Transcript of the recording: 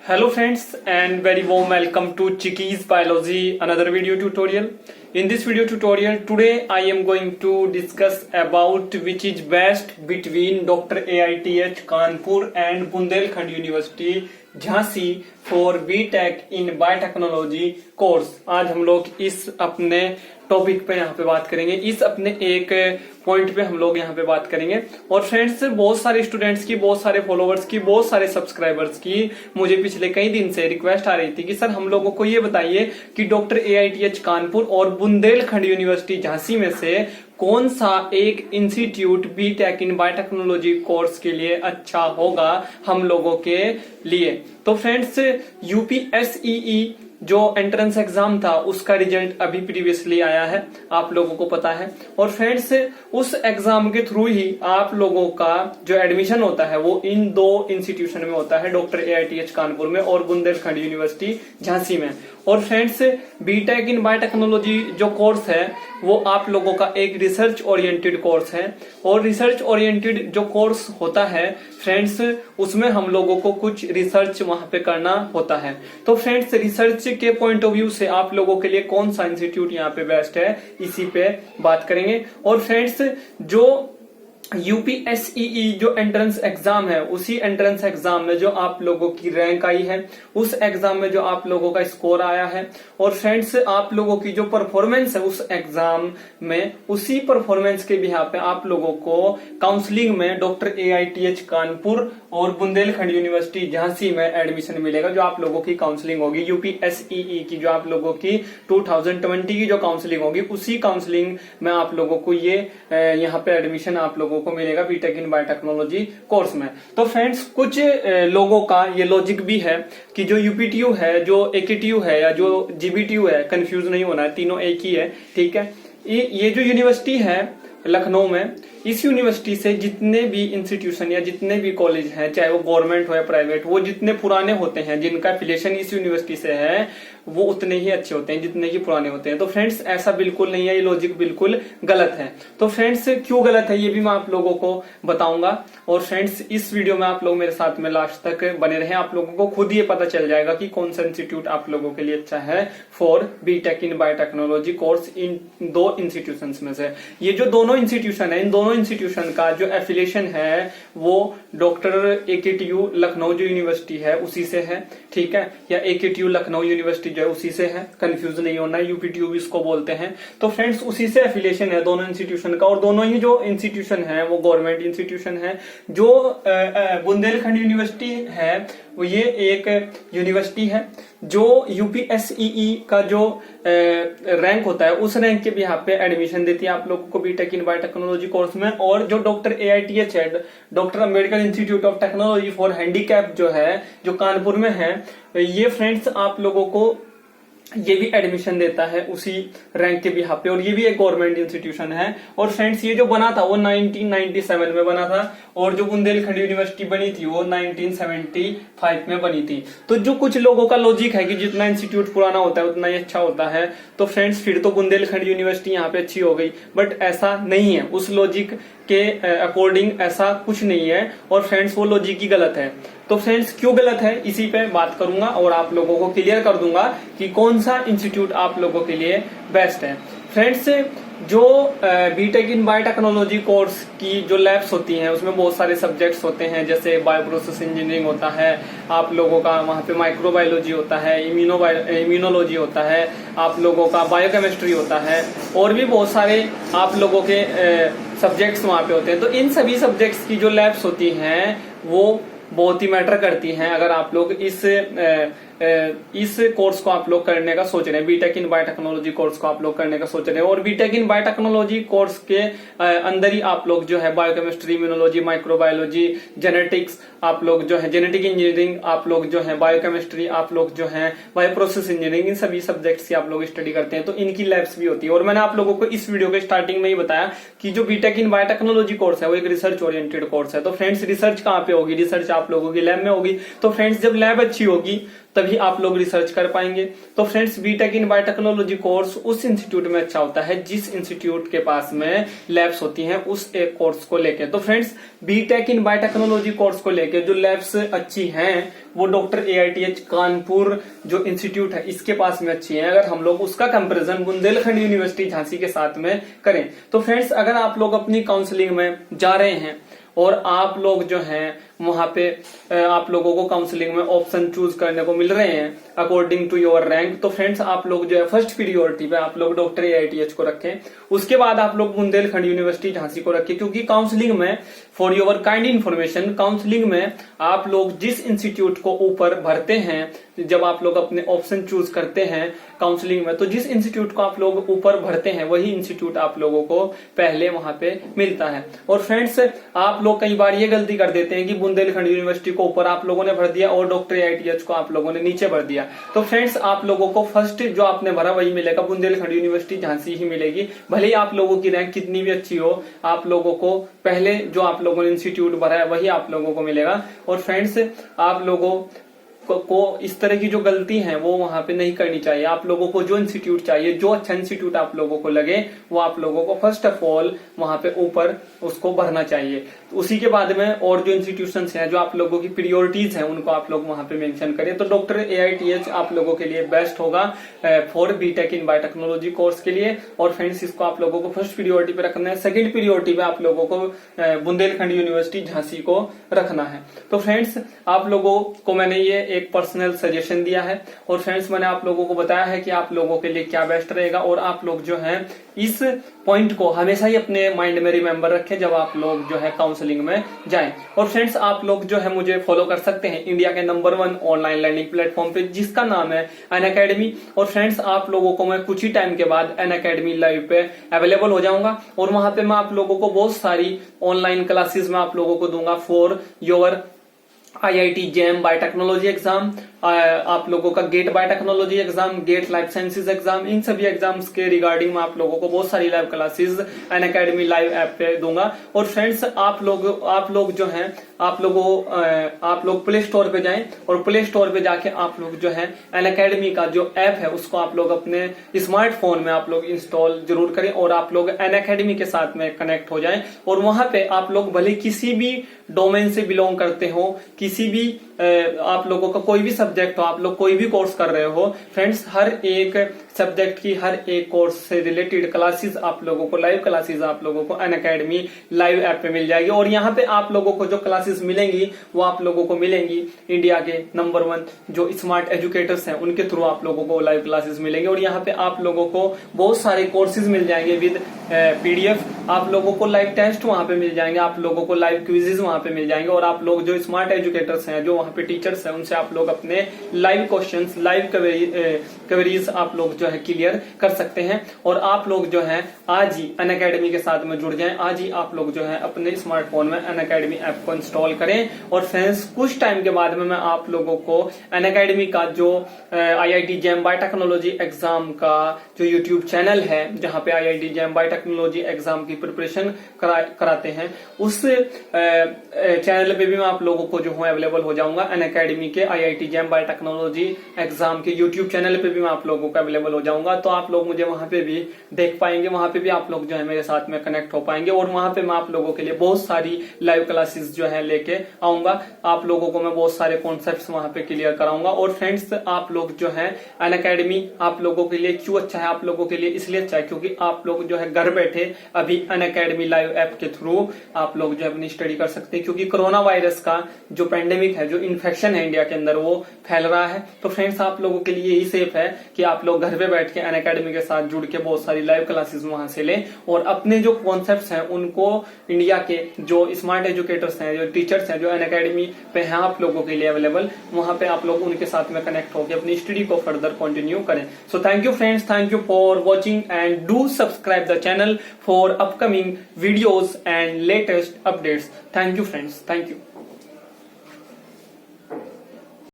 Hello friends and very warm welcome to Chiki's Biology, another video tutorial. In this video tutorial today I am going to discuss about which is best between Dr. AITH Kanpur and Bundelkhand University Jhansi for B.Tech in Biotechnology course. आज हम लोग इस अपने topic पे यहाँ पे बात करेंगे, इस अपने एक पॉइंट पे हम लोग यहाँ पे बात करेंगे। और फ्रेंड्स, बहुत सारे स्टूडेंट्स की, बहुत सारे फॉलोवर्स की, बहुत सारे सब्सक्राइबर्स की मुझे पिछले कई दिन से रिक्वेस्ट आ रही थी कि सर हम लोगों को ये बताइए कि डॉक्टर AITH कानपुर और बुंदेलखंड यूनिवर्सिटी झांसी में से कौन सा एक इंस्टीट्यूट B.Tech इन बायोटेक्नोलॉजी कोर्स के लिए अच्छा होगा हम लोगों के लिए। तो फ्रेंड्स, UPSEE जो एंट्रेंस एग्जाम था उसका रिजल्ट अभी प्रीवियसली आया है, आप लोगों को पता है। और फ्रेंड्स, उस एग्जाम के थ्रू ही आप लोगों का जो एडमिशन होता है वो इन दो इंस्टीट्यूशन में होता है, डॉक्टर AITH कानपुर में और बुंदेलखंड यूनिवर्सिटी झांसी में। और फ्रेंड्स, B.Tech इन बायोटेक्नोलॉजी जो कोर्स है वो आप लोगों का एक रिसर्च ओरिएंटेड कोर्स है। और रिसर्च ओरिएंटेड जो कोर्स होता है फ्रेंड्स, उसमें हम लोगों को कुछ रिसर्च वहां पे करना होता है। तो फ्रेंड्स, रिसर्च के पॉइंट ऑफ व्यू से आप लोगों के लिए कौन सा इंस्टीट्यूट यहाँ पे बेस्ट है, इसी पे बात करेंगे। और फ्रेंड्स, जो UPSEE जो एंट्रेंस एग्जाम है, उसी एंट्रेंस एग्जाम में जो आप लोगों की रैंक आई है, उस एग्जाम में जो आप लोगों का स्कोर आया है, और फ्रेंड्स आप लोगों की जो परफॉर्मेंस है उस एग्जाम में, उसी परफॉर्मेंस के बिहाफ पे आप लोगों को काउंसलिंग में डॉक्टर AITH कानपुर और बुंदेलखंड यूनिवर्सिटी झांसी में एडमिशन मिलेगा। जो आप लोगों की काउंसलिंग होगी UPSEE की, जो आप लोगों की 2020 की जो काउंसलिंग होगी, उसी काउंसलिंग में आप लोगों को ये यहाँ पे एडमिशन आप लोगों को मिलेगा B.Tech इन बायोटेक्नोलॉजी कोर्स में। तो फ्रेंड्स, कुछ लोगों का ये लॉजिक भी है कि जो UPTU है, जो AKTU है या जो GBTU है, कंफ्यूज नहीं होना है, तीनों एक ही है, ठीक है। ये जो यूनिवर्सिटी है लखनऊ में, इस यूनिवर्सिटी से जितने भी इंस्टीट्यूशन या जितने भी कॉलेज हैं, चाहे वो गवर्नमेंट हो या प्राइवेट, वो जितने पुराने होते हैं, जिनका एफिलिएशन इस यूनिवर्सिटी से है, वो उतने ही अच्छे होते हैं जितने की पुराने होते हैं। तो फ्रेंड्स, ऐसा बिल्कुल नहीं है, ये लॉजिक बिल्कुल गलत है। तो फ्रेंड्स, क्यों गलत है ये भी मैं आप लोगों को बताऊंगा। और फ्रेंड्स, इस वीडियो में आप लोग मेरे साथ में लास्ट तक बने रहें, आप लोगों को खुद ये पता चल जाएगा कि कौन सा इंस्टीट्यूट आप लोगों के लिए अच्छा है for B.Tech in biotechnology course in दो इंस्टीट्यूशन में से। ये जो दोनों इंस्टीट्यूशन है, इन दोनों इंस्टीट्यूशन का जो एफिलिएशन है वो डॉक्टर AKTU लखनऊ जो यूनिवर्सिटी है उसी से है, ठीक है, या AKTU लखनऊ यूनिवर्सिटी जो है उसी से है, कंफ्यूज नहीं होना, UPTU भी इसको बोलते हैं। तो फ्रेंड्स, उसी से एफिलिएशन है दोनों इंस्टीट्यूशन का, और दोनों ही जो इंस्टीट्यूशन है वो गवर्नमेंट इंस्टीट्यूशन है। जो बुंदेलखंड यूनिवर्सिटी है वो ये एक यूनिवर्सिटी है जो UPSEE का जो रैंक होता है उस रैंक के बिहाफ पे एडमिशन देती है आप लोगों को B.Tech इन बायोटेक्नोलॉजी कोर्स में। और जो डॉक्टर AITH है, doctor Ambedkar institute of technology for handicap जो है, जो कानपुर में है, ये फ्रेंड्स आप लोगों को ये भी एडमिशन देता है उसी रैंक के बिहाफ पे, और ये भी एक गवर्नमेंट इंस्टीट्यूशन है। और फ्रेंड्स, ये जो बना था वो 1997 में बना था, और जो बुंदेलखंड यूनिवर्सिटी बनी थी वो 1975 में बनी थी। तो जो कुछ लोगों का लॉजिक है कि जितना इंस्टीट्यूट पुराना होता है उतना ही अच्छा होता है, तो फ्रेंड्स फिर तो बुंदेलखंड यूनिवर्सिटी यहाँ पे अच्छी हो गई, बट ऐसा नहीं है। उस लॉजिक के अकॉर्डिंग ऐसा कुछ नहीं है, और फ्रेंड्स वो लॉजिक ही गलत है। तो फ्रेंड्स, क्यों गलत है इसी पे बात करूंगा और आप लोगों को क्लियर कर दूंगा कि कौन सा इंस्टीट्यूट आप लोगों के लिए बेस्ट है। फ्रेंड्स, जो B.Tech इन बायोटेक्नोलॉजी कोर्स की जो लैब्स होती हैं उसमें बहुत सारे सब्जेक्ट्स होते हैं, जैसे बायो प्रोसेस इंजीनियरिंग होता है आप लोगों का, वहाँ पे माइक्रोबायोलॉजी होता है, इम्यूनोलॉजी होता है आप लोगों का, बायोकेमिस्ट्री होता है, और भी बहुत सारे आप लोगों के सब्जेक्ट्स वहाँ पे होते हैं। तो इन सभी सब्जेक्ट्स की जो लैब्स होती हैं वो बहुत ही मैटर करती हैं अगर आप लोग इस कोर्स को आप लोग करने का सोच रहे हैं, B.Tech इन बायोटेक्नोलॉजी कोर्स को आप लोग करने का सोच रहे हैं। और B.Tech इन बायोटेक्नोलॉजी कोर्स के अंदर ही आप लोग जो है बायोकेमिस्ट्री, इम्यूनोलॉजी, माइक्रोबायोलॉजी, जेनेटिक्स, आप लोग जो है जेनेटिक इंजीनियरिंग, आप लोग जो है बायोकेमिस्ट्री, आप लोग जो है बायो प्रोसेस इंजीनियरिंग, इन सभी सब्जेक्ट्स की आप लोग स्टडी करते हैं, तो इनकी लैब्स भी होती है। और मैंने आप लोगों को इस वीडियो के स्टार्टिंग में ही बताया कि जो B.Tech इन बायोटेक्नोलॉजी कोर्स है वो एक रिसर्च ओरिएंटेड कोर्स है। तो फ्रेंड्स, रिसर्च कहाँ पे होगी? रिसर्च आप लोगों की लैब में होगी। तो फ्रेंड्स, जब लैब अच्छी होगी तभी आप लोग रिसर्च कर पाएंगे। तो friends BTech in biotechnology course उस इंस्टीट्यूट में अच्छा होता है जिस इंस्टीट्यूट के पास में लैब्स होती हैं उस एक कोर्स को लेके। तो friends BTech in biotechnology course को लेके जो लैब्स अच्छी हैं वो डॉक्टर AITH कानपुर जो इंस्टीट्यूट है इसके पास में अच्छी है। अगर हम लोग उसका कंपैरिजन बुंदेलखंड यूनिवर्सिटी झांसी के साथ में करें तो फ्रेंड्स अगर आप लोग अपनी काउंसलिंग में जा रहे हैं और आप लोग जो हैं वहां पे आप लोगों को काउंसलिंग में ऑप्शन चूज करने को मिल रहे हैं अकॉर्डिंग टू योर रैंक, तो फ्रेंड्स आप लोग जो है फर्स्ट प्रियोरिटी पे आप लोग डॉक्टर AITH को रखें। उसके बाद आप लोग बुंदेलखंड यूनिवर्सिटी झांसी को रखें, क्योंकि काउंसलिंग में for your kind information counselling में आप लोग जिस इंस्टीट्यूट को ऊपर भरते हैं, जब आप लोग अपने ऑप्शन चूज करते हैं काउंसलिंग में, तो जिस इंस्टीट्यूट को आप लोग ऊपर भरते हैं वही इंस्टीट्यूट आप लोगों को पहले वहां पे मिलता है। और फ्रेंड्स आप लोग कई बार ये गलती कर देते हैं कि बुंदेलखंड यूनिवर्सिटी को ऊपर आप लोगों ने भर दिया और डॉक्टर AITH को आप लोगों ने नीचे भर दिया। तो फ्रेंड्स आप लोगों को फर्स्ट जो आपने भरा वही मिलेगा, बुंदेलखंड यूनिवर्सिटी झांसी ही मिलेगी। भले ही आप लोगों की रैंक कितनी भी अच्छी हो, आप लोगों को पहले जो आप लोगों ने इंस्टीट्यूट भरा है वही आप लोगों को मिलेगा। और फ्रेंड्स आप लोगों को इस तरह की जो गलती है वो वहां पे नहीं करनी चाहिए। आप लोगों को जो इंस्टीट्यूट चाहिए, जो अच्छा इंस्टीट्यूट आप लोगों को लगे वो आप लोगों को फर्स्ट ऑफ ऑल वहां पे ऊपर उसको भरना चाहिए। उसी के बाद में और जो इंस्टीट्यूशंस हैं जो आप लोगों की प्रियोरिटीज हैं उनको आप लोग वहां पे मेंशन करें। तो डॉक्टर AITH आप लोगों के लिए बेस्ट होगा for BTech in biotechnology course के लिए। और फ्रेंड्स इसको आप लोगों को फर्स्ट प्रियोरिटी पे रखना है। सेकंड प्रियोरिटी पे आप लोगों को बुंदेलखंड यूनिवर्सिटी झांसी को रखना है। तो फ्रेंड्स आप लोगों को मैंने ये एक पर्सनल सजेशन दिया है और फ्रेंड्स मैंने आप लोगों को बताया है कि आप लोगों के लिए क्या बेस्ट रहेगा। और आप लोग जो है इस पॉइंट को हमेशा ही अपने माइंड में रिमेंबर रखें जब आप लोग जो है काउंसलिंग में जाएं। और फ्रेंड्स आप लोग जो है मुझे फॉलो कर सकते हैं इंडिया के नंबर 1 ऑनलाइन लर्निंग प्लेटफॉर्म पे जिसका नाम है अनअकैडमी। और फ्रेंड्स आप लोगों को मैं कुछ ही टाइम के बाद अनअकैडमी लाइव पे अवेलेबल हो जाऊंगा और वहां पे मैं आप लोगों को बहुत सारी ऑनलाइन क्लासेस में आप लोगों को दूंगा for your IIT JAM biotechnology exam, आप लोगों का GATE biotechnology exam, GATE life sciences exam, इन सभी एग्जाम्स के रिगार्डिंग मैं आप लोगों को बहुत सारी live classes Unacademy live app पे दूंगा। और फ्रेंड्स आप लोग जो हैं आप लोग प्ले स्टोर पे जाएं और प्ले स्टोर पे जाके आप लोग जो है अनअकैडमी का जो ऐप है उसको आप लोग अपने स्मार्टफोन में आप लोग इंस्टॉल जरूर करें और आप लोग अनअकैडमी के साथ में कनेक्ट हो जाएं। और वहां पे आप लोग भले किसी भी डोमेन से बिलोंग करते हो, किसी भी आप लोगों का कोई भी सब्जेक्ट हो, आप लोग कोई भी कोर्स कर रहे हो, फ्रेंड्स हर एक सब्जेक्ट की हर एक कोर्स से रिलेटेड क्लासेस आप लोगों को लाइव क्लासेस आप लोगों को अनअकैडमी लाइव ऐप पे मिल जाएगी। और यहाँ पे आप लोगों को जो क्लासेस मिलेंगी वो आप लोगों को मिलेंगी इंडिया के नंबर 1 जो स्मार्ट एजुकेटर्स हैं उनके थ्रू आप लोगों को लाइव क्लासेस मिलेंगे। और यहाँ पे आप लोगों को बहुत सारे कोर्सेज मिल जाएंगे विद PDF, आप लोगों को लाइव टेस्ट वहां पे मिल जाएंगे, आप लोगों को लाइव क्विजेज वहां पे मिल जाएंगे। और आप लोग जो स्मार्ट एजुकेटर्स हैं जो वहां पे टीचर्स हैं उनसे आप लोग अपने लाइव क्वेश्चंस लाइव क्वेरीज आप लोग जो है क्लियर कर सकते हैं। और आप लोग जो है आज ही अनअकैडमी के साथ में जुड़ जाएं, आज ही आप लोग जो है अपने स्मार्टफोन में अनअकैडमी ऐप को इंस्टॉल करें। और फ्रेंड्स कुछ टाइम के बाद में मैं आप लोगों को अनअकैडमी का जो IIT JAM बायोटेक्नोलॉजी एग्जाम का जो यूट्यूब चैनल है जहां पे IIT JAM बायोटेक्नोलॉजी एग्जाम की प्रिपरेशन कराते हैं उस चैनल पे भी मैं आप लोगों को जो हूँ अवेलेबल हो जाऊंगा। अनअकैडमी के IIT JAM बायोटेक्नोलॉजी एग्जाम के यूट्यूब चैनल पे भी मैं आप लोगों को अवेलेबल हो जाऊंगा। तो आप लोग मुझे वहां पे भी देख पाएंगे, वहां पे भी आप लोग जो है मेरे साथ में कनेक्ट हो पाएंगे। और वहां पे मैं आप लोगों के लिए बहुत सारी लाइव क्लासेस जो है लेके आऊंगा, आप लोगों को मैं बहुत सारे कॉन्सेप्ट्स वहां पे क्लियर कराऊंगा। और फ्रेंड्स आप लोग जो है अनअकैडमी आप लोगों के लिए क्यों अच्छा है, आप लोगों के लिए इसलिए अच्छा है क्योंकि आप लोग जो है घर बैठे अभी अनअकैडमी लाइव ऐप के थ्रू आप लोग जो है अपनी स्टडी कर सकते हैं। क्योंकि कोरोना वायरस का जो पेंडेमिक है, जो इन्फेक्शन है इंडिया के अंदर वो फैल रहा है। तो फ्रेंड्स आप लोगों के लिए यही सेफ है कि आप लोग घर पे बैठ के अनअकैडमी के साथ जुड़ के बहुत सारी लाइव क्लासेस वहां से लें और अपने जो कॉन्सेप्ट्स हैं उनको इंडिया के जो स्मार्ट एजुकेटर्स हैं, जो टीचर्स हैं, जो अनअकैडमी पे हैं आप लोगों के लिए अवेलेबल, वहां पे आप लोग उनके साथ में कनेक्ट होकर अपनी स्टडी को फर्दर कंटिन्यू करें। So thank you friends, thank you for watching and do subscribe the channel for upcoming videos and latest updates. Thank you friends, thank you.